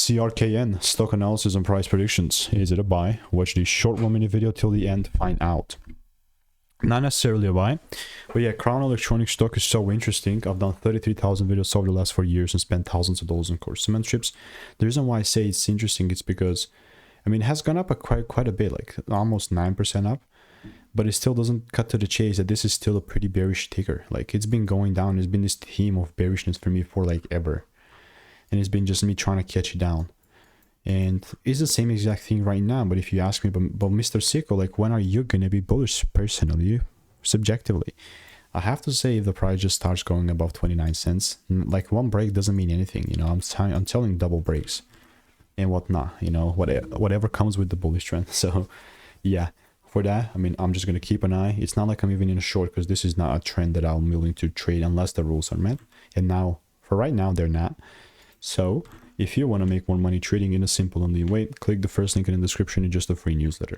CRKN Stock Analysis and Price Predictions. Is it a buy? Watch this short 1-minute video till the end to find out. Not necessarily a buy, but yeah, Crown Electronics stock is so interesting. I've done 33,000 videos over the last 4 years and spent thousands of dollars on course mentorships. The reason why I say it's interesting is because, I mean, it has gone up quite a bit, like almost 9% up, but it still doesn't cut to the chase that this is still a pretty bearish ticker. Like, it's been going down. It's been this theme of bearishness for me for like ever. And it's been just me trying to catch it down. And it's the same exact thing right now. But if you ask me, but Mr. Sicko, like, when are you going to be bullish personally, subjectively? I have to say, if the price just starts going above 29 cents, like one break doesn't mean anything. You know, I'm telling double breaks and whatnot, you know, whatever comes with the bullish trend. So yeah, for that, I mean, I'm just going to keep an eye. It's not like I'm even in a short, because this is not a trend that I'm willing to trade unless the rules are met. And now, for right now, they're not. So if you want to make more money trading in a simple and lean way, click the first link in the description. It's just a free newsletter.